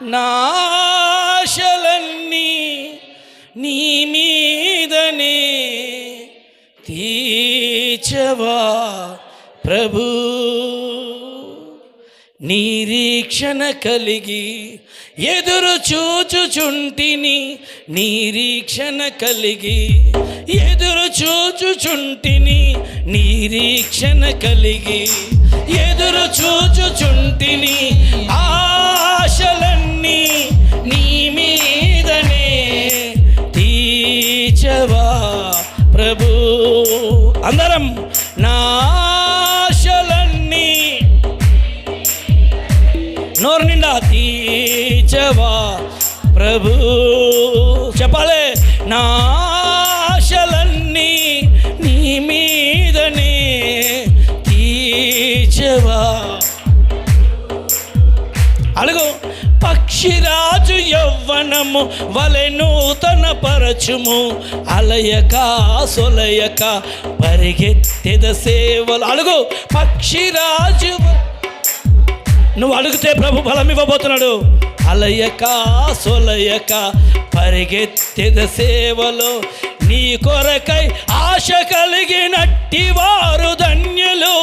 నా ఆశలన్నీ నీ మీదనే తీర్చవా ప్రభు. నిరీక్షణ కలిగి ఎదురు చూచుచుంటిని, నిరీక్షణ కలిగి ఎదురు చూచుచుంటిని, నిరీక్షణ కలిగి ఎదురు చూచుచుంటిని. ఆశలన్నీ నీ మీదనే తీర్చవా ప్రభు. అందరం నా ఆశలన్నీ నోరు నిండా తీర్చవా ప్రభు. చెప్పాలే, నా ఆశలన్నీ నీ మీదనే తీర్చవా. అడుగు, పక్షిరాజు యవ్వనము వలె నూతన పరచుము, అలయక సొలయక పరిగెత్తెద సేవలు. అడుగు, పక్షిరాజు, నువ్వు అడిగితే ప్రభు బలం ఇవ్వబోతున్నాడు. అలయక సొలయక పరిగెత్తెద సేవలో నీ కొరకై ఆశ కలిగినట్టి వారు ధన్యులు.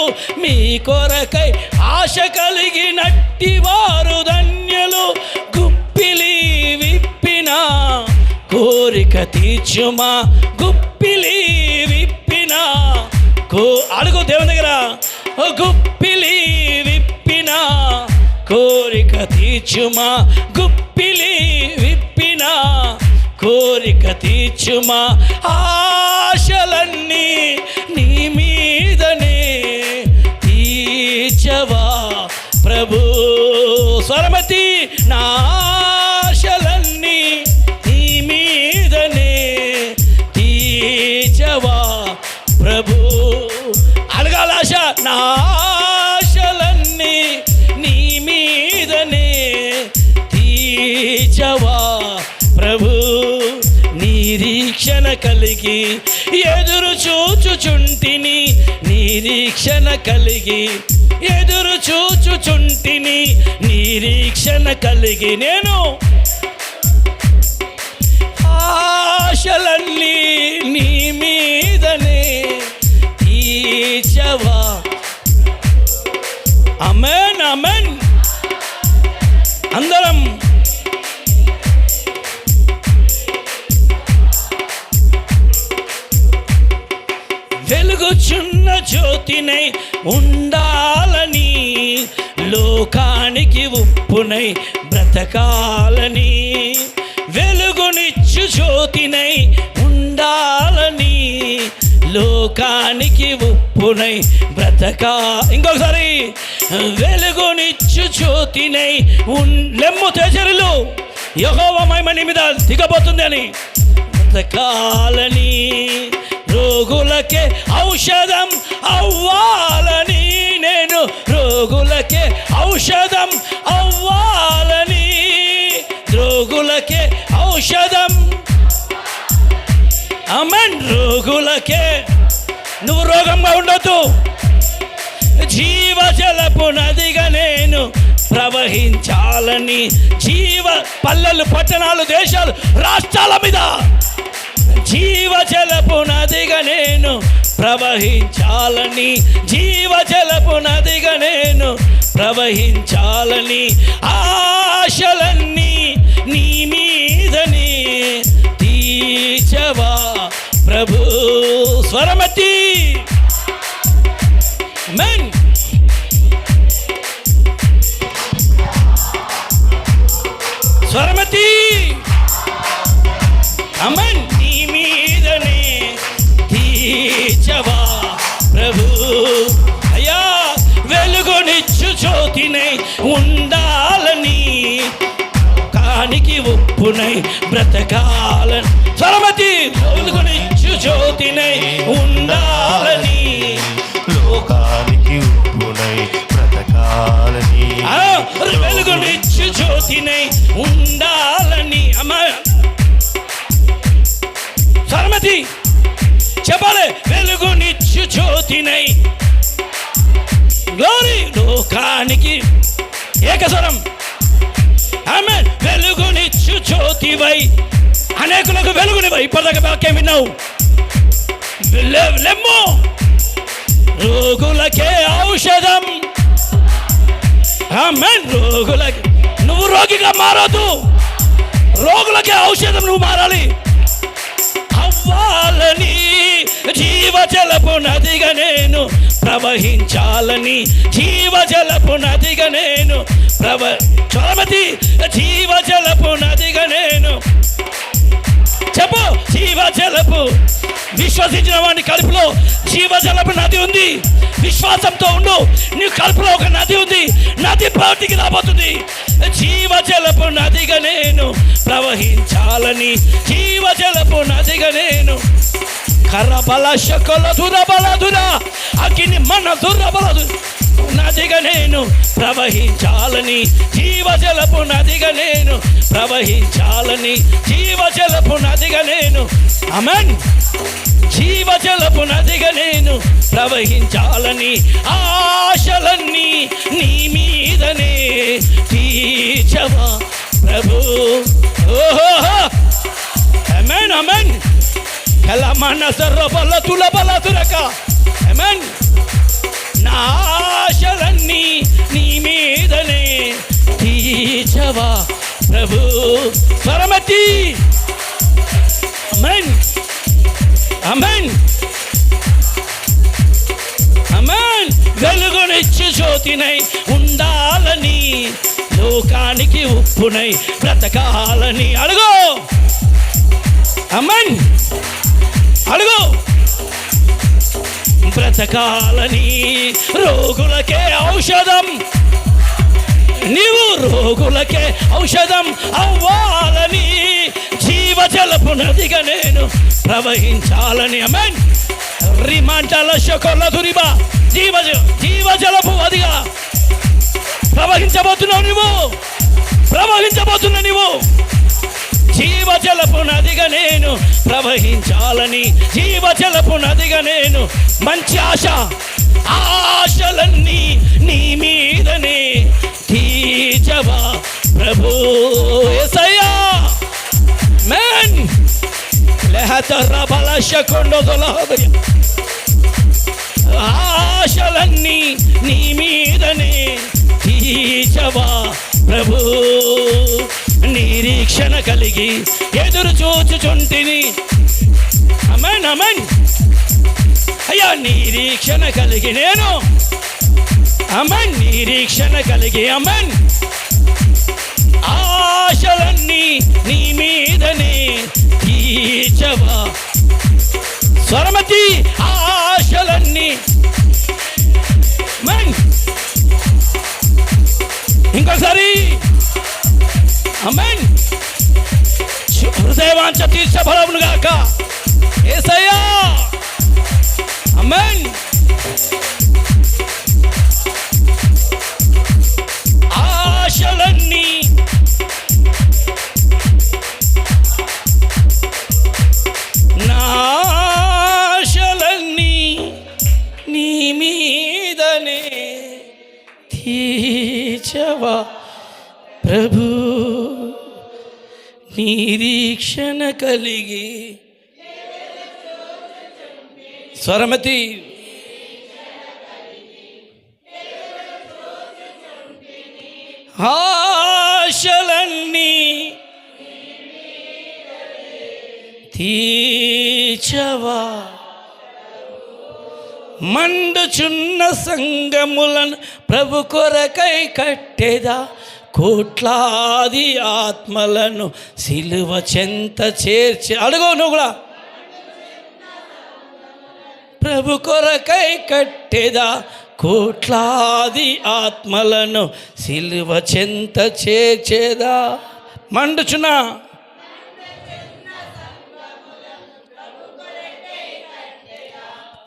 మీ కొరకై ఆశ కలిగినట్టి వారు ధన్యులు. గుప్పిలి విప్పిన కోరిక తీర్చుమా, గుప్పిలి విప్పిన అడుగు దేవుని దగ్గర. గుప్పిలి విప్పిన కోరిక తీర్చుమా, గుప్పిలి విప్పిన కోరిక తీర్చుమా. ఆశలన్నీ నీ మీదనే తీర్చవా ప్రభు. స్వరమతి, నా ఆశలన్నీ నీ మీదనే తీర్చవా ప్రభు. అడగాల ఆశ, నా ఆశలన్నీ నీ మీదనే తీర్చవా ప్రభు. నిరీక్షణ కలిగి ఎదురు చూచుచుంటిని, నిరీక్షణ కలిగి ఎదురు చూచుచుంటిని, నిరీక్షణ కలిగి నేను ఆశలన్నీ నీ మీదనే తీర్చవా. ఆమేన్, ఆమేన్. అందరం వెలుగుచున్న జ్యోతినై ఉండాలని, లోకానికి ఉప్పునై బ్రతకాలని. వెలుగునిచ్చు జ్యోతినై ఉండాలని, లోకానికి ఉప్పునై బ్రతకా. ఇంకొకసారి, వెలుగునిచ్చు జ్యోతినై లెమ్ము తేజరులు యెహోవా మహిమ నీ మీద దిగబోతుంది అని బ్రతకాలని. రోగులకే ఔషధం అవ్వాలని, నేను రోగులకే ఔషధం అవ్వాలని, రోగులకే ఔషధం. ఆమేన్. రోగులకే, నువ్వు రోగంగా ఉండొద్దు. జీవజలపు నదిగా నేను ప్రవహించాలని. పల్లెలు, పట్టణాలు, దేశాలు, రాష్ట్రాల మీద జీవజలపు నదిగా నేను ప్రవహించాలని, జీవజలపు నదిగా నేను ప్రవహించాలని. ఆశలన్నీ నీ మీదనే తీర్చవా ప్రభు. స్వరమతి, ఆమేన్. స్వరమతి, ఆమేన్. నీ మీదనే తీర్చవా ప్రభు. అయ్యా, వెలుగునిచ్చు జ్యోతినై ఉండాలని, కానికి ఉప్పునై బ్రతకాలని. స్వరమతి, వెలుగునిచ్చు జ్యోతినై ఉండాలని, లోకానికి ఉప్పునై బ్రతకాలని. వెలుగునిచ్చు జ్యోతినై ఉండాలని. అమ్మా స్వరమతి చెప్పాలి, వెలుగునిచ్చు జ్యోతినై. గ్లోరీ, లోకానికి ఏకస్వరం. ఆమె వెలుగునిచ్చు జ్యోతివై, అనేకులకు వెలుగునివై. ఇప్పటిదాకా వాక్యం విన్నావు. లెమ్ము, రోగులకే ఔషధం. ఆమేన్. రోగులకి, నువ్వు రోగిగా మారదు, రోగులకే ఔషధం నువ్వు మారాలి. అవ్వాలని జీవజలపు నదిగా నేను ప్రవహించాలని, జీవజలపు నదిగా నేను చలమతి, జీవజలపు నదిగా నేను. చెప్పు, జీవజలపు. విశ్వసించిన వాడి కడుపులో జీవజలపు నది ఉంది. విశ్వాసంతో ఉండు, నీ కడుపులో ఒక నది ఉంది. నది బయటికి రాబోతుంది. జీవజలపు నదిగా నేను ప్రవహించాలని, జీవజలపు నదిగా నేను. కర్రబల శకల దురబలదుర అగ్ని మన దురబలదు నదిగా నేను ప్రవహించాలని, జీవజలపు నదిగా నేను ప్రవహించాలని, జీవజలపు నదిగా నేను. ఆమేన్. జీవజలపు నదిగా నేను ప్రవహించాలని, ఆశలన్నీ నీ మీదనే తీర్చవా ప్రభు. ఓహో, ఆమేన్, ఆమేన్. కలమన సర్వబల తులబల తురక. ఆమేన్. నా ఆశలన్నీ నీ మీదనే తీర్చవా ప్రభు. స్వరమతి. ఆమేన్, ఆమేన్, ఆమేన్. వెలుగునిచ్చు జ్యోతినై ఉండాలని, లోకానికి ఉప్పునై బ్రతకాలని. అడుగు. ఆమేన్. అడుగు. బ్రతకాలని, రోగులకే ఔషధం. నీవు రోగులకే ఔషధం అవ్వాలని, జీవజలపు నదిగా నేను ప్రవహించాలని. ఆమేన్. రిమాంటల శకొల దురిబా, జీవజలపు నదిగా ప్రవహించబోతున్నావు నీవు, ప్రవహించబోతున్నా నీవు. జీవజలపు నదిగా నేను ప్రవహించాలని, జీవజలపు నదిగా నేను. మంచి ఆశ, ఆశలన్నీ నీ మీదనే తీర్చవా ప్రభు. యేసయ్యా. ఆమేన్. లహతరబల శకొండొదలహదయ. ఆశలన్నీ నీ మీదనే తీర్చవా ప్రభు. నిరీక్షణ కలిగి ఎదురు చూచుచుంటిని. ఆమేన్, ఆమేన్. అయ్యా, నిరీక్షణ కలిగి నేను. ఆమేన్. నిరీక్షణ కలిగి. ఆమేన్. ఆశలన్నీ నీ మీదనే తీర్చవా. స్వరమతి. ఆశలన్నీ. ఆమేన్. ఇంకోసారి. ఆమేన్. హృదయవాంఛ తీర్చబడవును గాక. యేసయ్యా. ఆమేన్. ఆశలన్నీ నా ఆశలన్నీ నీ మీదనే తీర్చవా ప్రభు. నిరీక్షణ కలిగి. స్వరమతి. ఆశలన్నీ తీర్చవా. మండుచున్న సంగములను ప్రభు కొరకై కట్టెదా, కోట్లాది ఆత్మలను సిలువ చెంత చేర్చి. అడుగు నువ్వు కూడా. ప్రభు కొరకై కట్టెదా, కోట్లాది ఆత్మలను సిలువ చెంత చేర్చేదా. మండుచున్న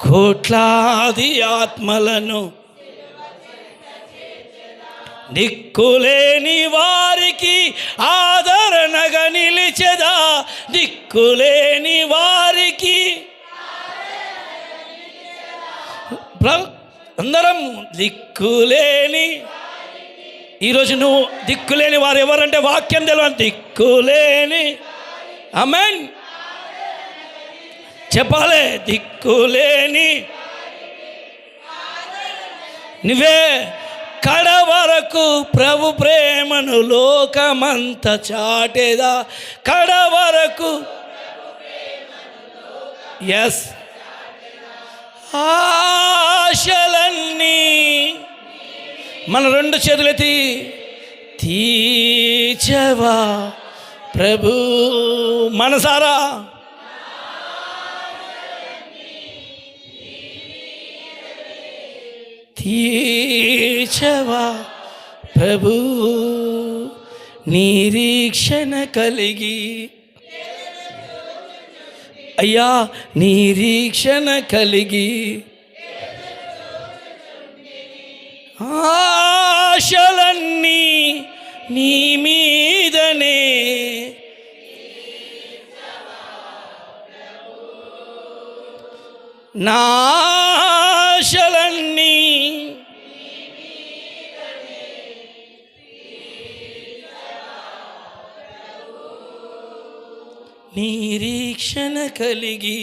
కోట్లాది ఆత్మలను, దిక్కులేని వారికి ఆదరణగా నిలిచెదా. దిక్కులేని వారికి. అందరం దిక్కులేని. ఈరోజు నువ్వు దిక్కులేని వారు ఎవరంటే వాక్యం తెలియని దిక్కులేని. ఆమేన్. చెప్పాలి, దిక్కులేని నువ్వే కడ వరకు ప్రభు ప్రేమను లోకమంత చాటేదా. కడ వరకు ఎస్ ఆశలన్నీ మన రెండు చేతులెత్తి తీర్చవా ప్రభు. మనసారా తీర్చవా ప్రభు, నిరీక్షణ కలిగి. అయ్యా నిరీక్షణ కలిగి ఆశలన్నీ నీ మీదనే. నా ఆశలన్నీ నిరీక్షణ కలిగి.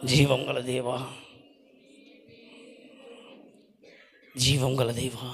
జీవం గల దేవా, జీవం గల దేవా,